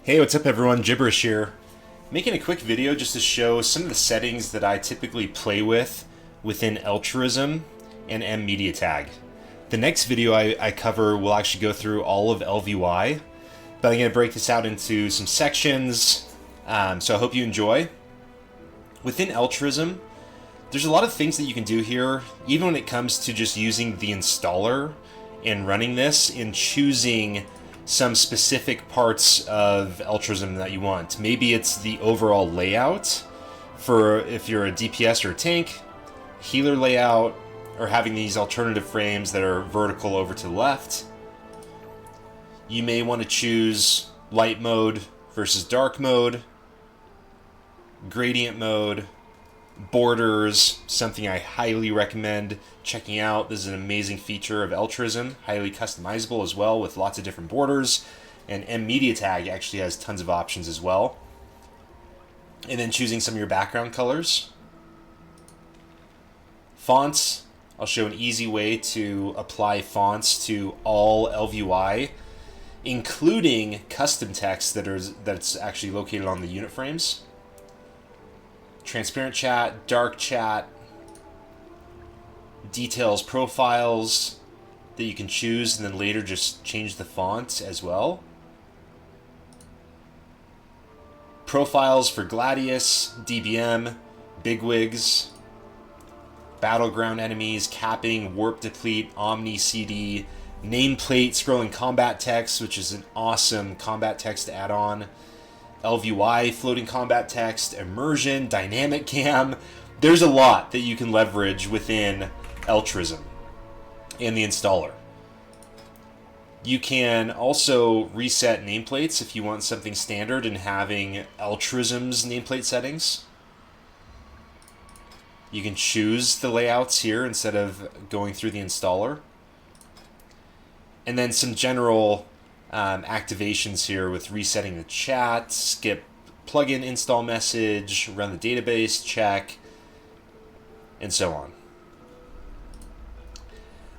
Hey, what's up everyone? Gibberish here. Making a quick video just to show some of the settings that I typically play with within Altruism and mMediaTag. The next video I cover will actually go through all of ElvUI, but I'm going to break this out into some sections, so I hope you enjoy. Within Altruism, there's a lot of things that you can do here, even when it comes to just using the installer and running this and choosing some specific parts of Altruism that you want. Maybe it's the overall layout for if you're a DPS or a tank, healer layout, or having these alternative frames that are vertical over to the left. You may want to choose light mode versus dark mode, gradient mode, borders, something I highly recommend checking out. This is an amazing feature of Eltruism, highly customizable as well with lots of different borders, and mMediaTag actually has tons of options as well. And then choosing some of your background colors. Fonts, I'll show an easy way to apply fonts to all ElvUI, including custom text that's actually located on the unit frames. Transparent chat, dark chat, details profiles that you can choose and then later just change the font as well. Profiles for Gladius, DBM, bigwigs, battleground enemies, capping, warp deplete, omni CD, nameplate, scrolling combat text, which is an awesome combat text add-on. ElvUI, floating combat text, immersion, dynamic cam. There's a lot that you can leverage within Altruism and the installer. You can also reset nameplates if you want something standard and having Altruism's nameplate settings. You can choose the layouts here instead of going through the installer. And then some general activations here with resetting the chat, skip plugin install message, run the database check, and so on.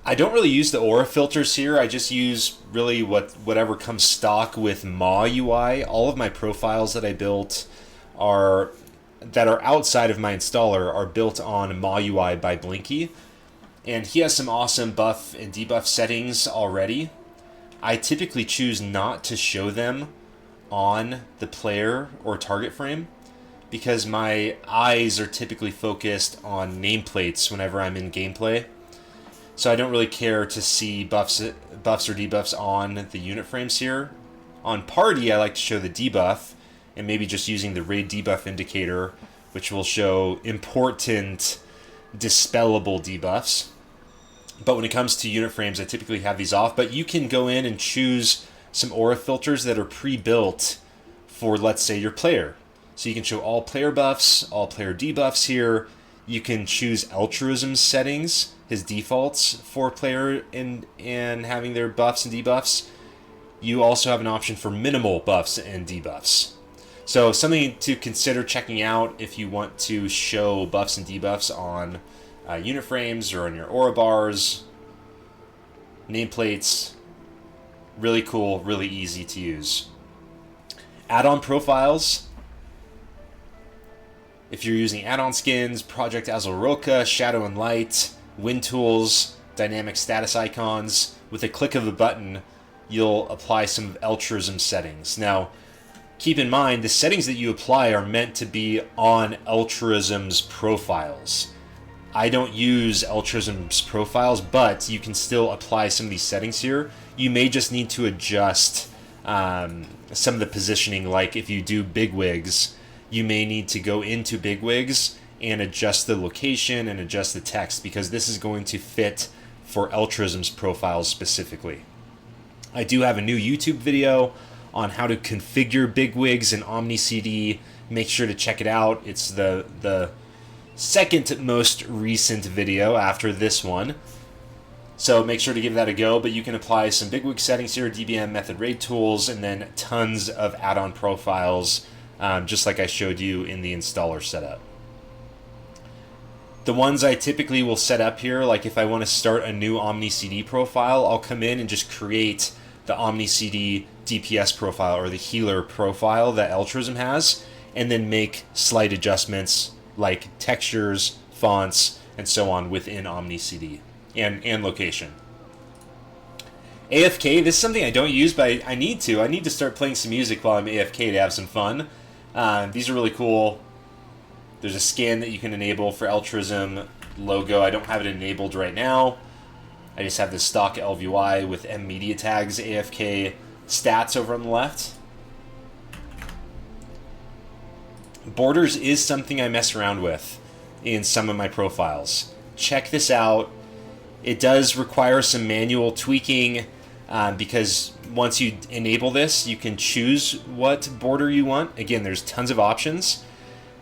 I don't really use the aura filters here. I just use really whatever comes stock with mMediaTag. All of my profiles that I built that are outside of my installer are built on mMediaTag by Blinky, and he has some awesome buff and debuff settings already. I typically choose not to show them on the player or target frame because my eyes are typically focused on nameplates whenever I'm in gameplay. So I don't really care to see buffs or debuffs on the unit frames here. On party, I like to show the debuff and maybe just using the raid debuff indicator, which will show important dispellable debuffs. But when it comes to unit frames, I typically have these off. But you can go in and choose some aura filters that are pre-built for, let's say, your player. So you can show all player buffs, all player debuffs here. You can choose Altruism's settings, his defaults for player and having their buffs and debuffs. You also have an option for minimal buffs and debuffs. So something to consider checking out if you want to show buffs and debuffs on unit frames or on your aura bars, nameplates. Really cool, really easy to use. Add-on profiles. If you're using add-on skins, Project Azulroka, Shadow and Light, Wind Tools, dynamic status icons, with a click of a button, you'll apply some of Altruism settings. Now, keep in mind, the settings that you apply are meant to be on Altruism's profiles. I don't use Altruism's profiles, but you can still apply some of these settings here. You may just need to adjust some of the positioning, like if you do bigwigs, you may need to go into bigwigs and adjust the location and adjust the text because this is going to fit for Altruism's profiles specifically. I do have a new YouTube video on how to configure bigwigs and Omni CD. Make sure to check it out. It's the second most recent video after this one. So make sure to give that a go, but you can apply some bigwig settings here, DBM method raid tools, and then tons of add-on profiles, just like I showed you in the installer setup. The ones I typically will set up here, like if I want to start a new Omni CD profile, I'll come in and just create the OmniCD DPS profile or the healer profile that Eltruism has, and then make slight adjustments like textures, fonts, and so on within OmniCD and location. AFK, this is something I don't use, but I need to. I need to start playing some music while I'm AFK to have some fun. These are really cool. There's a scan that you can enable for Altruism logo. I don't have it enabled right now. I just have the stock ElvUI with mMediaTag's AFK stats over on the left. Borders is something I mess around with in some of my profiles. Check this out. It does require some manual tweaking because once you enable this, you can choose what border you want. Again, there's tons of options,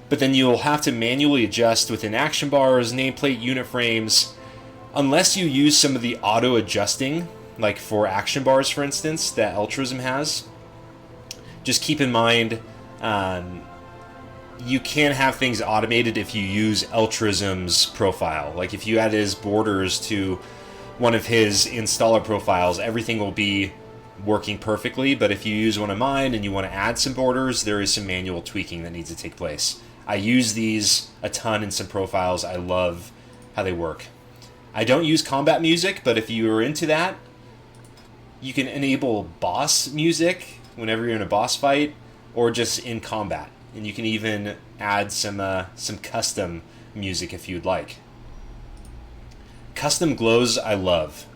but then you'll have to manually adjust within action bars, nameplate, unit frames, unless you use some of the auto adjusting, like for action bars, for instance, that Altruism has. Just keep in mind, you can have things automated if you use Altruism's profile. Like if you add his borders to one of his installer profiles, everything will be working perfectly. But if you use one of mine and you want to add some borders, there is some manual tweaking that needs to take place. I use these a ton in some profiles. I love how they work. I don't use combat music, but if you are into that, you can enable boss music whenever you're in a boss fight or just in combat. And you can even add some custom music if you'd like. Custom glows I love.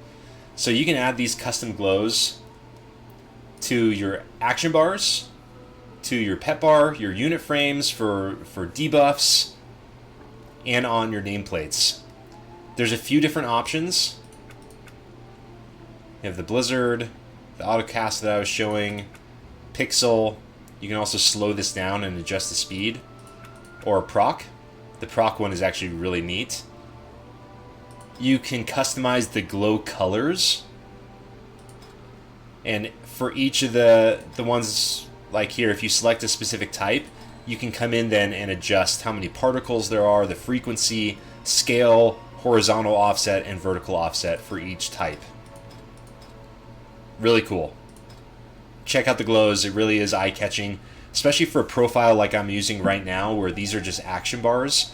So you can add these custom glows to your action bars, to your pet bar, your unit frames for debuffs, and on your nameplates. There's a few different options. You have the blizzard, the autocast that I was showing, pixel. You can also slow this down and adjust the speed. Or proc. The proc one is actually really neat. You can customize the glow colors. And for each of the ones like here, if you select a specific type, you can come in then and adjust how many particles there are, the frequency, scale, horizontal offset, and vertical offset for each type. Really cool. Check out the glows. It really is eye-catching, especially for a profile like I'm using right now where these are just action bars.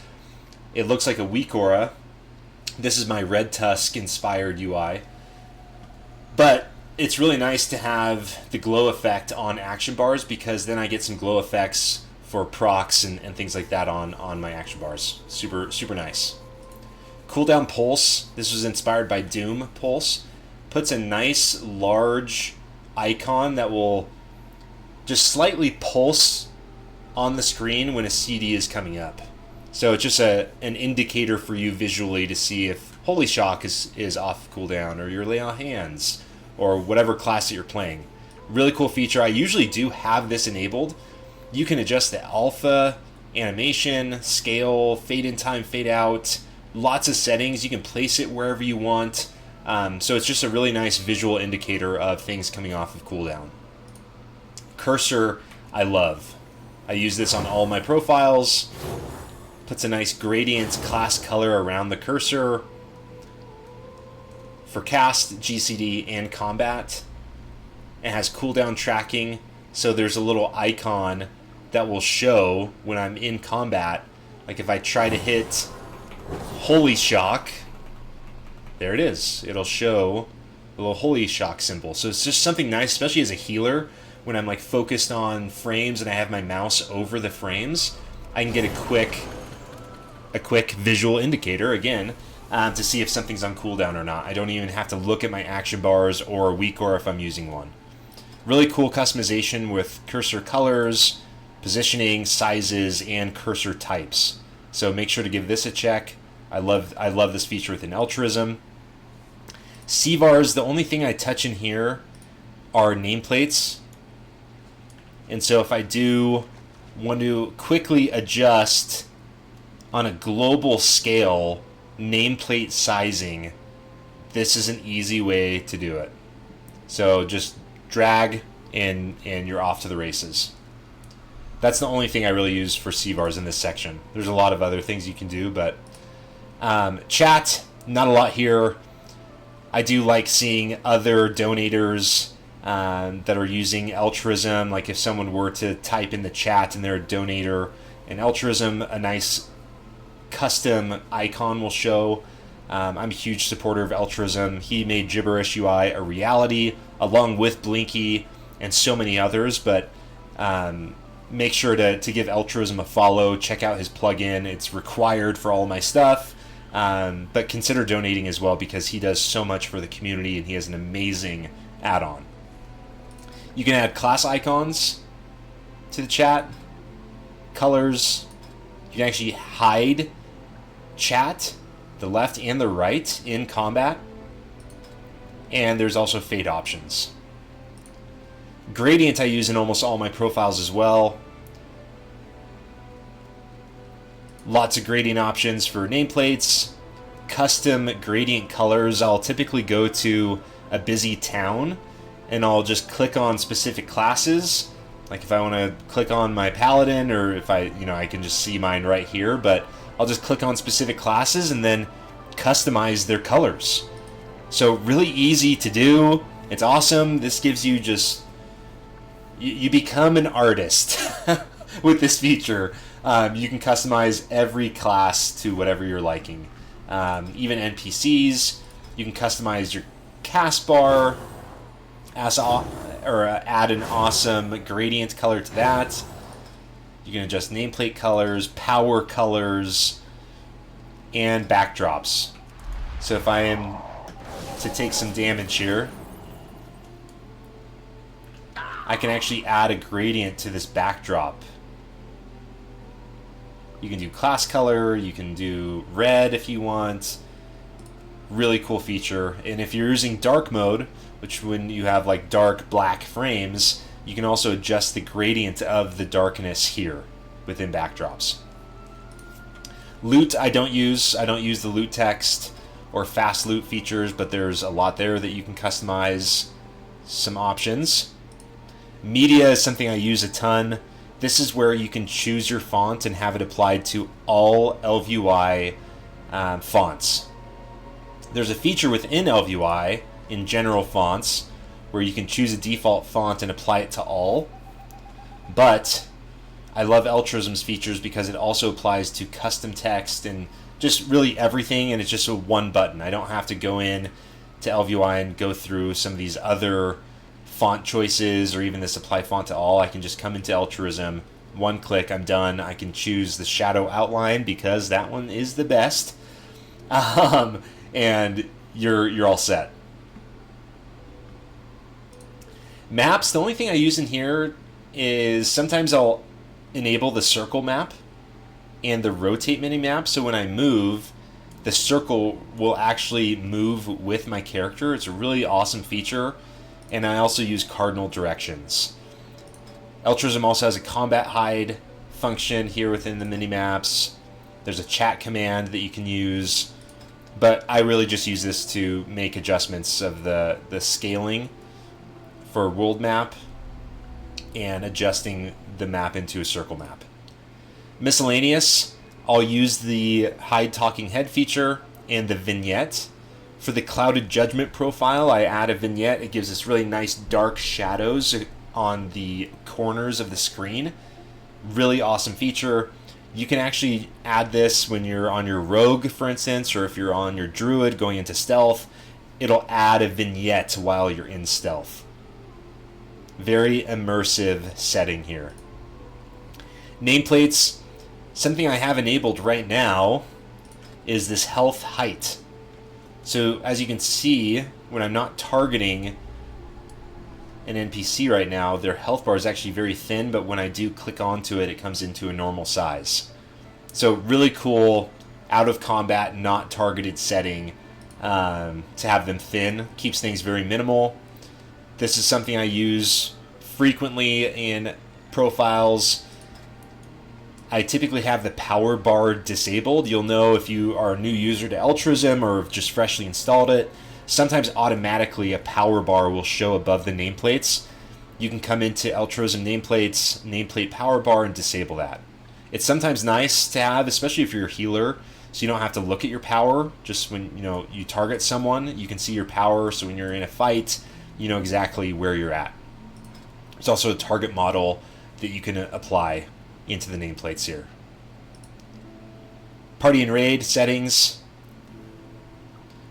It looks like a weak aura. This is my Red Tusk inspired UI. But it's really nice to have the glow effect on action bars because then I get some glow effects for procs and things like that on my action bars. Super, super nice. Cooldown Pulse. This was inspired by Doom Pulse. Puts a nice large icon that will just slightly pulse on the screen when a CD is coming up. So it's just an indicator for you visually to see if Holy Shock is off cooldown or your Lay on Hands or whatever class that you're playing. Really cool feature. I usually do have this enabled. You can adjust the alpha, animation, scale, fade in time, fade out, lots of settings. You can place it wherever you want. So it's just a really nice visual indicator of things coming off of cooldown. Cursor, I love. I use this on all my profiles. Puts a nice gradient class color around the cursor. For cast, GCD, and combat. It has cooldown tracking, so there's a little icon that will show when I'm in combat. Like if I try to hit Holy Shock, there it is. It'll show a little Holy Shock symbol. So it's just something nice, especially as a healer, when I'm like focused on frames and I have my mouse over the frames, I can get a quick visual indicator, again, to see if something's on cooldown or not. I don't even have to look at my action bars or weak aura if I'm using one. Really cool customization with cursor colors, positioning, sizes, and cursor types. So make sure to give this a check. I love this feature within Altruism. CVARs, the only thing I touch in here are nameplates. And so if I do want to quickly adjust on a global scale nameplate sizing, this is an easy way to do it. So just drag and you're off to the races. That's the only thing I really use for CVARs in this section. There's a lot of other things you can do, but chat, not a lot here. I do like seeing other donators that are using Altruism. Like if someone were to type in the chat and they're a donator in Altruism, a nice custom icon will show. I'm a huge supporter of Altruism. He made JiberishUI a reality along with Blinky and so many others, but make sure to give Altruism a follow. Check out his plugin. It's required for all of my stuff, but consider donating as well because he does so much for the community and he has an amazing add-on. You can add class icons to the chat, colors. You can actually hide chat, the left and the right, in combat. And there's also fade options. Gradient I use in almost all my profiles as well. Lots of gradient options for nameplates. Custom gradient colors. I'll typically go to a busy town and I'll just click on specific classes. Like if I want to click on my paladin, or if I can just see mine right here, but I'll just click on specific classes and then customize their colors. So really easy to do. It's awesome. This gives you just, you become an artist with this feature. You can customize every class to whatever you're liking. Even NPCs, you can customize your cast bar, or add an awesome gradient color to that. You can adjust nameplate colors, power colors, and backdrops. So if I am to take some damage here, I can actually add a gradient to this backdrop. You can do class color, you can do red if you want. Really cool feature. And if you're using dark mode, which when you have like dark black frames, you can also adjust the gradient of the darkness here within backdrops. Loot I don't use. I don't use the loot text or fast loot features, but there's a lot there that you can customize some options. Media is something I use a ton. This is where you can choose your font and have it applied to all ElvUI fonts. There's a feature within ElvUI in general fonts where you can choose a default font and apply it to all. But I love Altruism's features because it also applies to custom text and just really everything, and it's just a one button. I don't have to go in to ElvUI and go through some of these other font choices or even this apply font to all. I can just come into Altruism, one click, I'm done. I can choose the shadow outline because that one is the best, and you're all set. Maps, the only thing I use in here is sometimes I'll enable the circle map and the rotate mini map, so when I move, the circle will actually move with my character. It's a really awesome feature, and I also use cardinal directions. Altruism also has a combat hide function here within the mini maps. There's a chat command that you can use, but I really just use this to make adjustments of the scaling for a world map and adjusting the map into a circle map. Miscellaneous, I'll use the hide talking head feature and the vignette. For the clouded judgment profile, I add a vignette. It gives us really nice dark shadows on the corners of the screen. Really awesome feature. You can actually add this when you're on your rogue, for instance, or if you're on your druid going into stealth. It'll add a vignette while you're in stealth. Very immersive setting here. Nameplates, something I have enabled right now is this health height. So as you can see, when I'm not targeting an NPC right now, their health bar is actually very thin, but when I do click onto it, it comes into a normal size. So really cool, out of combat, not targeted setting to have them thin. Keeps things very minimal. This is something I use frequently in profiles. I typically have the power bar disabled. You'll know if you are a new user to Altruism or just freshly installed it. Sometimes automatically a power bar will show above the nameplates. You can come into Altruism nameplates, nameplate power bar, and disable that. It's sometimes nice to have, especially if you're a healer, so you don't have to look at your power. Just when you target someone, you can see your power, so when you're in a fight, you know exactly where you're at. There's also a target model that you can apply into the nameplates here. Party and raid settings.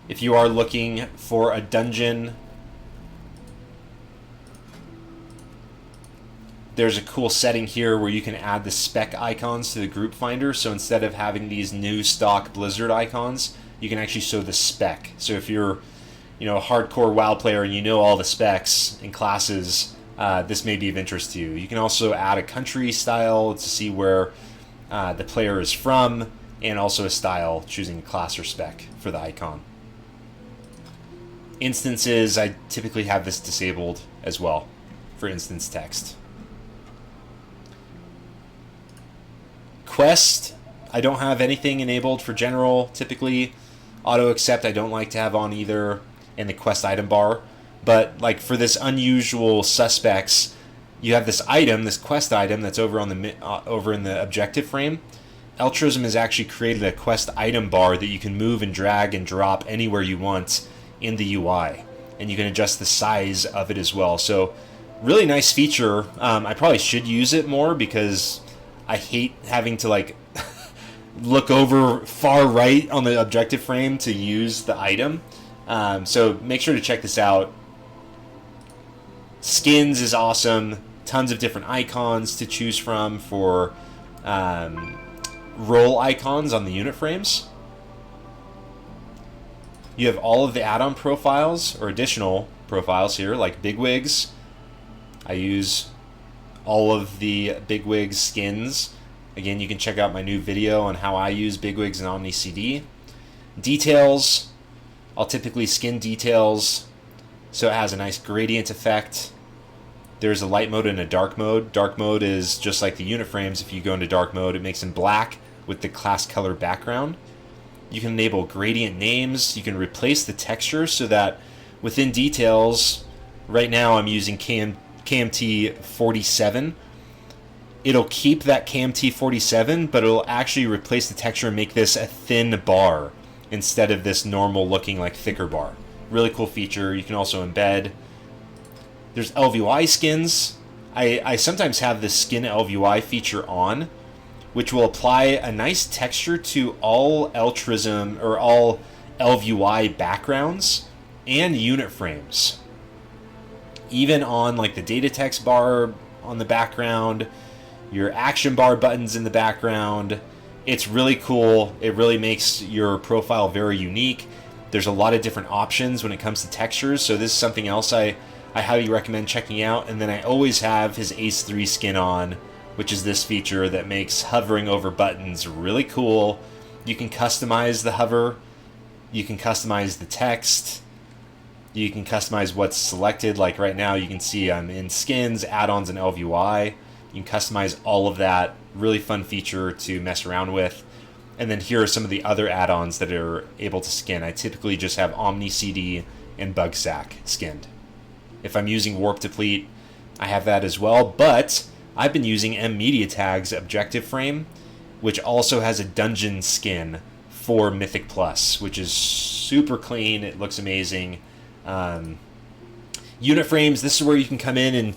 If you are looking for a dungeon, there's a cool setting here where you can add the spec icons to the group finder. So instead of having these new stock Blizzard icons, you can actually show the spec. So if you're, you know, a hardcore WoW player and you know all the specs and classes, this may be of interest to you. You can also add a country style to see where the player is from, and also a style, choosing a class or spec for the icon. Instances, I typically have this disabled as well for instance text. Quest, I don't have anything enabled for general typically. Auto accept I don't like to have on either in the quest item bar. But like for this unusual suspects, you have this item, this quest item that's over on the over in the objective frame. Eltruism has actually created a quest item bar that you can move and drag and drop anywhere you want in the UI, and you can adjust the size of it as well. So really nice feature. I probably should use it more because I hate having to like look over far right on the objective frame to use the item. So make sure to check this out. Skins is awesome. Tons of different icons to choose from for role icons on the unit frames. You have all of the add-on profiles or additional profiles here, like bigwigs. I use all of the bigwigs skins. Again, you can check out my new video on how I use bigwigs and Omni CD. Details, I'll typically skin details so it has a nice gradient effect. There's a light mode and a dark mode. Dark mode is just like the unit frames. If you go into dark mode, it makes them black with the class color background. You can enable gradient names. You can replace the texture so that within details, right now I'm using KMT 47. It'll keep that KMT 47, but it'll actually replace the texture and make this a thin bar instead of this normal looking like thicker bar. Really cool feature. You can also embed. There's ElvUI skins. I sometimes have the skin ElvUI feature on, which will apply a nice texture to all Altruism or all ElvUI backgrounds and unit frames. Even on like the data text bar on the background, your action bar buttons in the background. It's really cool. It really makes your profile very unique. There's a lot of different options when it comes to textures, so this is something else I highly recommend checking out. And then I always have his Ace 3 skin on, which is this feature that makes hovering over buttons really cool. You can customize the hover, you can customize the text, you can customize what's selected. Like right now you can see I'm in skins, add-ons, and ElvUI. You can customize all of that. Really fun feature to mess around with. And then here are some of the other add-ons that are able to skin. I typically just have Omni CD and Bug Sack skinned. If I'm using Warp Deplete, I have that as well, but I've been using mMediaTag's objective frame, which also has a dungeon skin for Mythic Plus, which is super clean. It looks amazing. Unit frames, this is where you can come in and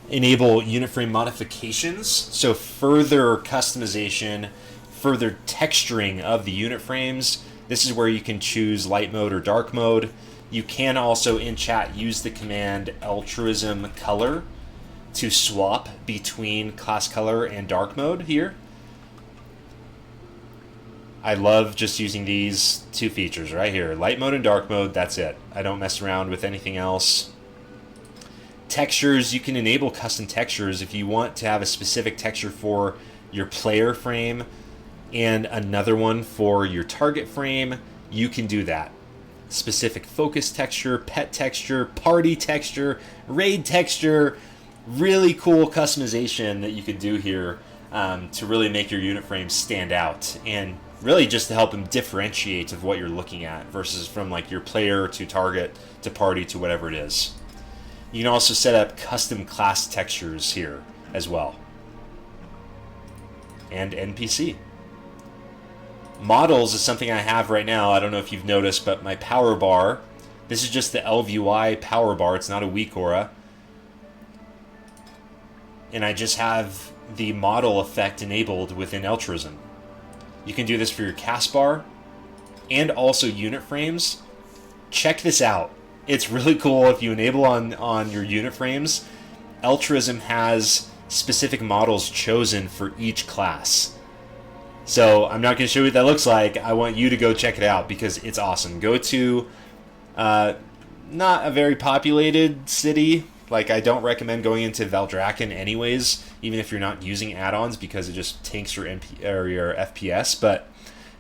enable unit frame modifications. So further customization, further texturing of the unit frames. This is where you can choose light mode or dark mode. You can also in chat use the command Altruism color to swap between class color and dark mode here. I love just using these two features right here, light mode and dark mode. That's it. I don't mess around with anything else. Textures, you can enable custom textures if you want to have a specific texture for your player frame and another one for your target frame. You can do that. Specific focus texture, pet texture, party texture, raid texture. Really cool customization that you can do here to really make your unit frame stand out, and really just to help them differentiate of what you're looking at versus from like your player to target to party to whatever it is. You can also set up custom class textures here as well. And NPC. Models is something I have right now. I don't know if you've noticed, but my power bar This is just the ElvUI power bar. It's not a weak aura. And I just have the model effect enabled within Altruism. You can do this for your cast bar and also unit frames. Check this out. It's really cool if you enable on your unit frames. Altruism has specific models chosen for each class. So I'm not going to show you what that looks like. I want you to go check it out because it's awesome. Go to not a very populated city. Like, I don't recommend going into Valdrakken anyways, even if you're not using add-ons, because it just tanks your your FPS. But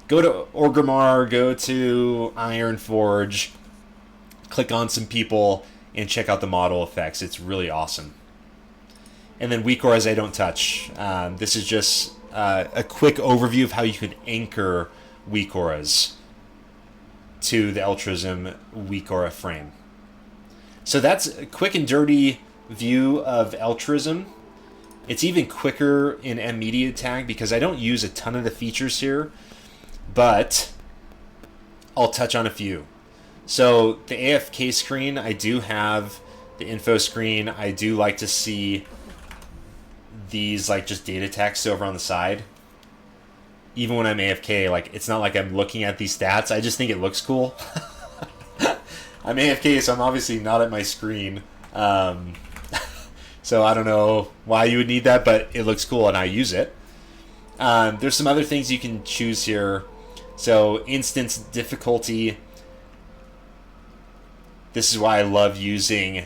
go to Orgrimmar, go to Ironforge, click on some people, and check out the model effects. It's really awesome. And then weak auras I don't touch. This is just a quick overview of how you could anchor weak auras to the Altruism weak aura frame. So that's a quick and dirty view of Altruism. It's even quicker in mMediaTag because I don't use a ton of the features here, but I'll touch on a few. So the AFK screen, I do have the info screen. I do like to see these like just data text over on the side. Even when I'm AFK, like, it's not like I'm looking at these stats. I just think it looks cool. I'm AFK, so I'm obviously not at my screen. So I don't know why you would need that, but it looks cool and I use it. There's some other things you can choose here. So instance difficulty. This is why I love using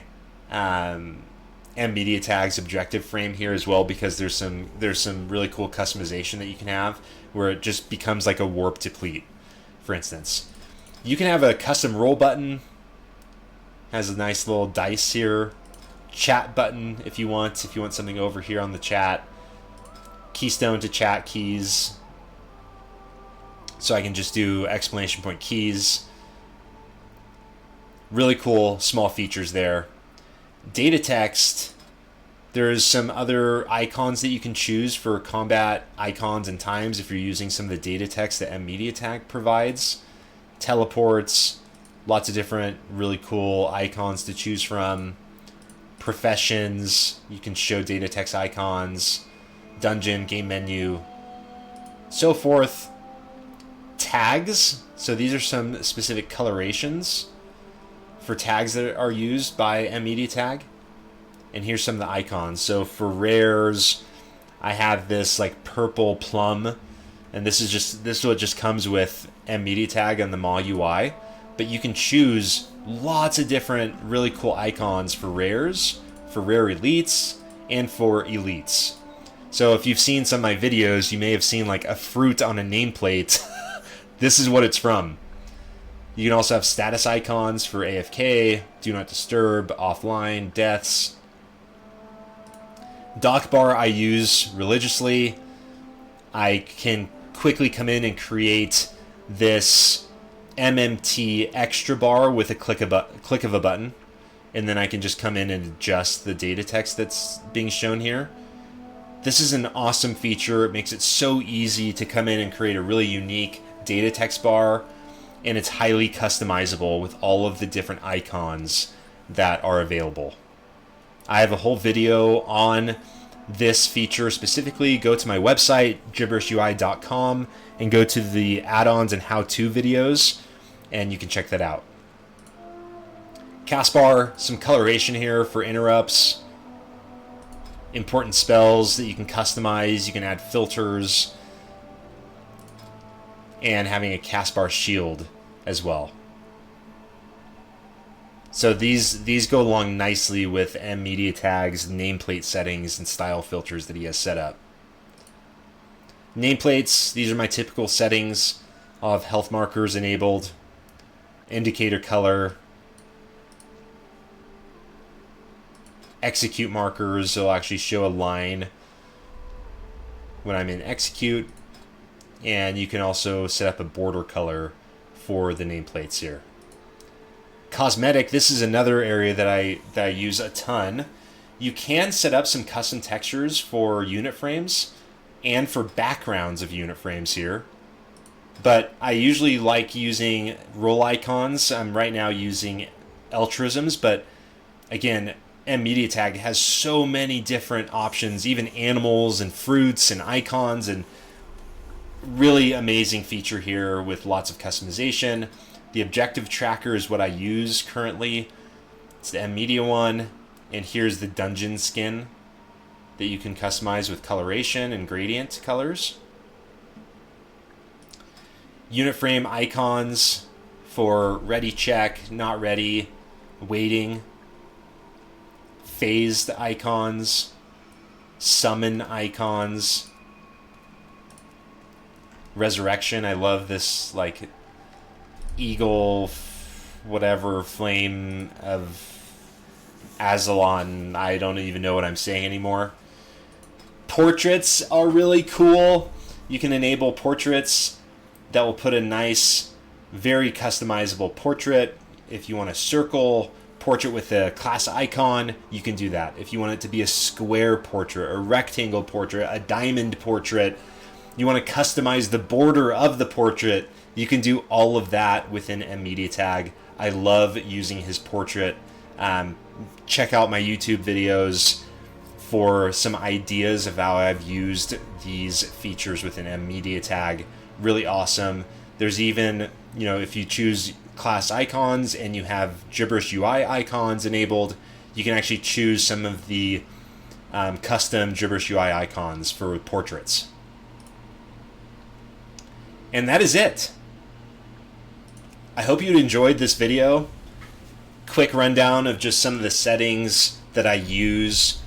mMediaTag's objective frame here as well, because there's some really cool customization that you can have where it just becomes like a warp deplete, for instance. You can have a custom roll button. Has a nice little dice here. Chat button if you want something over here on the chat. Keystone to chat keys. So I can just do exclamation point keys. Really cool small features there. Data text. There's some other icons that you can choose for combat icons and times if you're using some of the data text that mMediaTag provides. Teleports. Lots of different really cool icons to choose from. Professions, you can show data text icons. Dungeon, game menu, so forth. Tags, so these are some specific colorations for tags that are used by mMediaTag. And here's some of the icons. So for rares, I have this like purple plum, and this is what just comes with mMediaTag and the mMediaTag. But you can choose lots of different really cool icons for rares, for rare elites, and for elites. So if you've seen some of my videos, you may have seen like a fruit on a nameplate. This is what it's from. You can also have status icons for AFK, do not disturb, offline, deaths. Dock bar I use religiously. I can quickly come in and create this MMT extra bar with a click of a button, and then I can just come in and adjust the data text that's being shown here. This is an awesome feature. It makes it so easy to come in and create a really unique data text bar, and it's highly customizable with all of the different icons that are available. I have a whole video on this feature specifically. Go to my website, JiberishUI.com, and go to the add-ons and how-to videos, and you can check that out. Cast bar, some coloration here for interrupts, important spells that you can customize. You can add filters, and having a cast bar shield as well. So these go along nicely with mMediaTag's nameplate settings and style filters that he has set up. Nameplates, these are my typical settings. I'll have health markers enabled, indicator color, execute markers, so it'll actually show a line when I'm in execute, and you can also set up a border color for the nameplates here. Cosmetic, this is another area that I use a ton. You can set up some custom textures for unit frames and for backgrounds of unit frames here. But I usually like using role icons. I'm right now using Eltruisms, but again, mMediaTag has so many different options, even animals and fruits and icons, and really amazing feature here with lots of customization. The objective tracker is what I use currently. It's the mMedia one, and here's the dungeon skin that you can customize with coloration and gradient colors. Unit frame icons for ready, check, not ready, waiting. Phased icons, summon icons, resurrection. I love this like eagle, whatever, flame of Azalon. I don't even know what I'm saying anymore. Portraits are really cool. You can enable portraits that will put a nice, very customizable portrait. If you want a circle portrait with a class icon, you can do that. If you want it to be a square portrait, a rectangle portrait, a diamond portrait, you want to customize the border of the portrait, you can do all of that within mMediaTag. I love using his portrait. Check out my YouTube videos for some ideas of how I've used these features within mMediaTag. Really awesome. There's even, if you choose class icons and you have JiberishUI icons enabled, you can actually choose some of the custom JiberishUI icons for portraits. And that is it. I hope you enjoyed this video. Quick rundown of just some of the settings that I use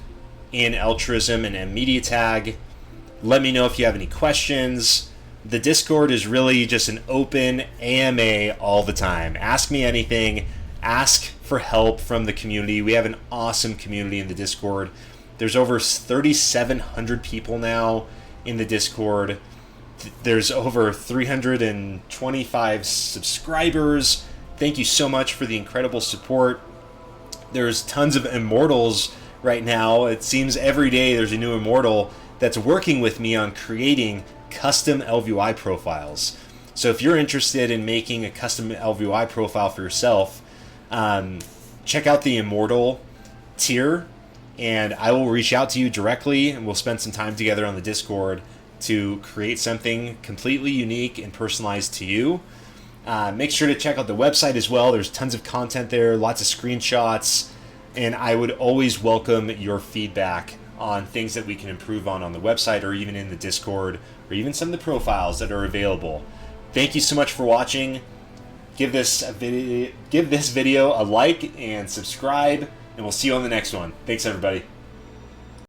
in Altruism and mMediaTag. Let me know if you have any questions. The Discord is really just an open AMA all the time. Ask me anything. Ask for help from the community. We have an awesome community in the Discord. There's over 3,700 people now in the Discord. There's over 325 subscribers. Thank you so much for the incredible support. There's tons of immortals right now. It seems every day there's a new immortal that's working with me on creating custom ElvUI profiles. So if you're interested in making a custom ElvUI profile for yourself, check out the Immortal tier, and I will reach out to you directly, and we'll spend some time together on the Discord to create something completely unique and personalized to you. Make sure to check out the website as well. There's tons of content there, lots of screenshots, and I would always welcome your feedback on things that we can improve on the website, or even in the Discord, or even some of the profiles that are available. Thank you so much for watching. Give this video a like and subscribe, and we'll see you on the next one. Thanks, everybody.